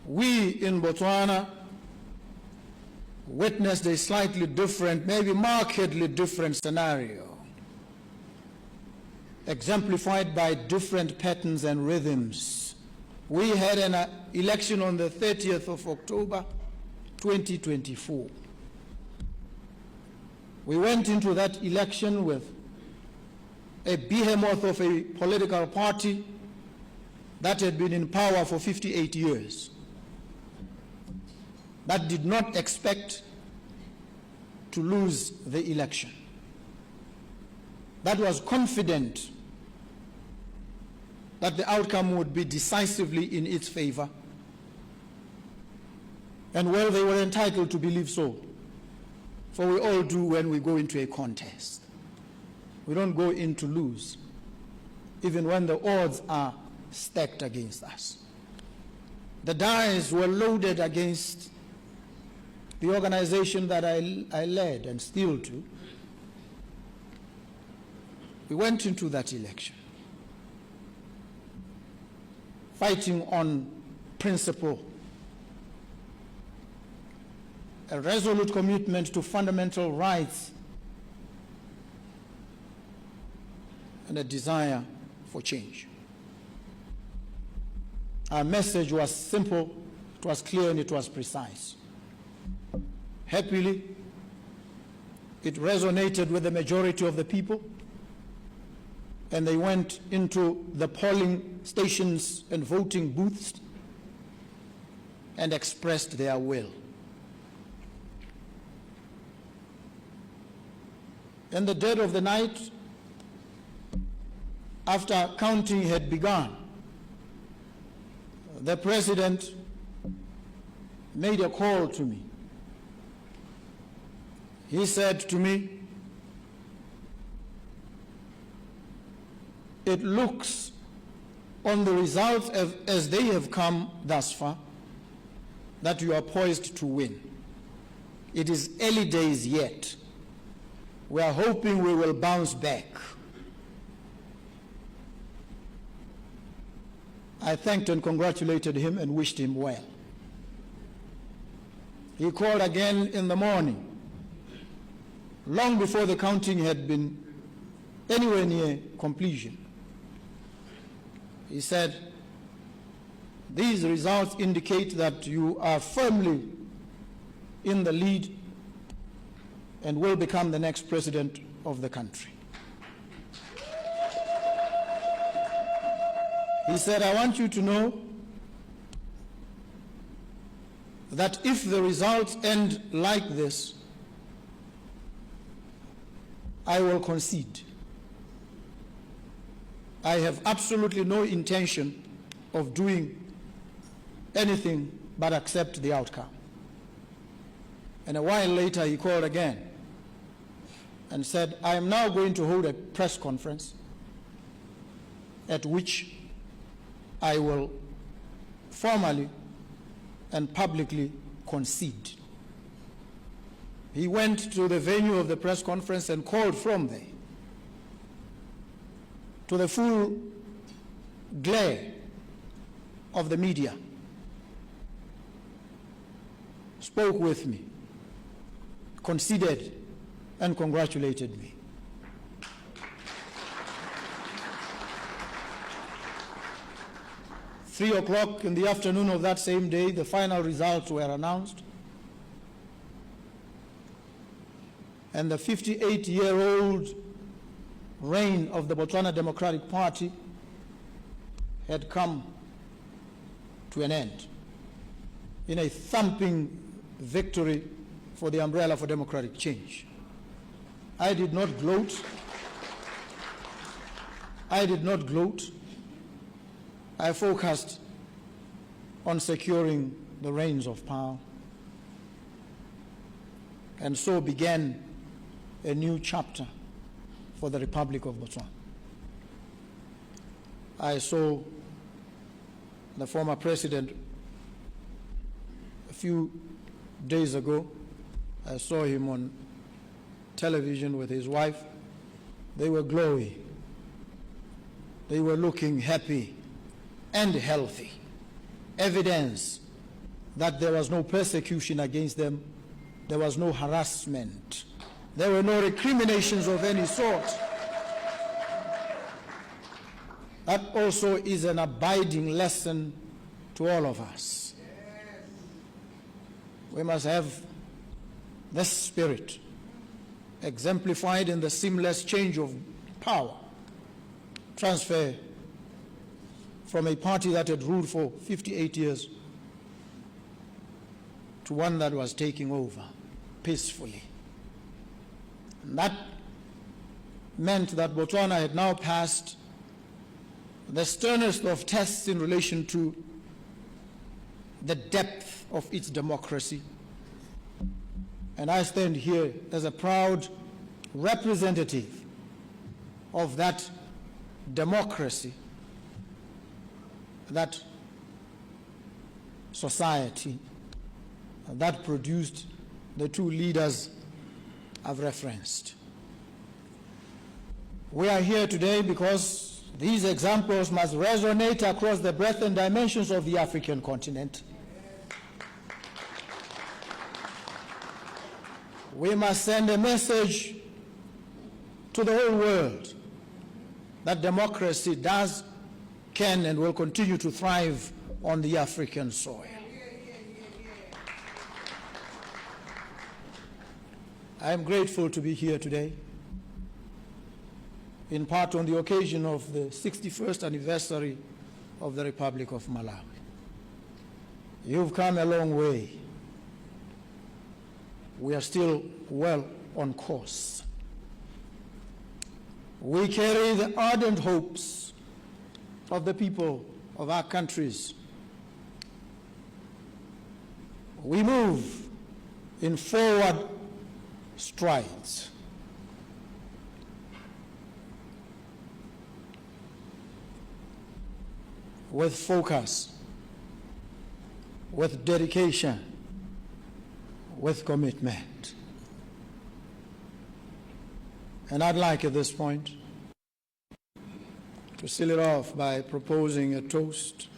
We in Botswana witnessed a slightly different, maybe markedly different scenario, exemplified by different patterns and rhythms. We had an election on the 30th of October, 2024. We went into that election with a behemoth of a political party that had been in power for 58 years, that did not expect to lose the election, that was confident that the outcome would be decisively in its favor. And well, they were entitled to believe so, for we all do when we go into a contest. We don't go in to lose, even when the odds are stacked against us. The dice were loaded against the organization that I led and still do. We went into that election fighting on principle, a resolute commitment to fundamental rights, and a desire for change. Our message was simple, it was clear, and it was precise. Happily, it resonated with the majority of the people, and they went into the polling stations and voting booths and expressed their will. In the dead of the night, after counting had begun, the president made a call to me. He said to me, "It looks on the results as they have come thus far that you are poised to win. It is early days yet. We are hoping we will bounce back." I thanked and congratulated him and wished him well. He called again in the morning, long before the counting had been anywhere near completion. He said, "These results indicate that you are firmly in the lead and will become the next president of the country." He said, "I want you to know that if the results end like this, I will concede. I have absolutely no intention of doing anything but accept the outcome." And a while later, he called again and said, "I am now going to hold a press conference at which I will formally and publicly concede." He went to the venue of the press conference and called from there to the full glare of the media, spoke with me, conceded, and congratulated me. At 3 o'clock in the afternoon of that same day, the final results were announced, and the 58-year-old reign of the Botswana Democratic Party had come to an end in a thumping victory for the umbrella for democratic change. I did not gloat. I focused on securing the reins of power, and so began a new chapter for the Republic of Botswana. I saw the former president a few days ago. I saw him on television with his wife. They were glowing. They were looking happy and healthy. Evidence that there was no persecution against them, there was no harassment, there were no recriminations of any sort. That also is an abiding lesson to all of us. We must have this spirit exemplified in the seamless change of power, transfer from a party that had ruled for 58 years to one that was taking over peacefully. And that meant that Botswana had now passed the sternest of tests in relation to the depth of its democracy. And I stand here as a proud representative of that democracy, that society that produced the two leaders I've referenced. We are here today because these examples must resonate across the breadth and dimensions of the African continent. We must send a message to the whole world that democracy does, can, and will continue to thrive on the African soil. I am grateful to be here today, in part on the occasion of the 61st anniversary of the Republic of Malawi. You've come a long way. We are still well on course. We carry the ardent hopes of the people of our countries. We move in forward strides. With focus, with dedication, with commitment. And I'd like at this point to seal it off by proposing a toast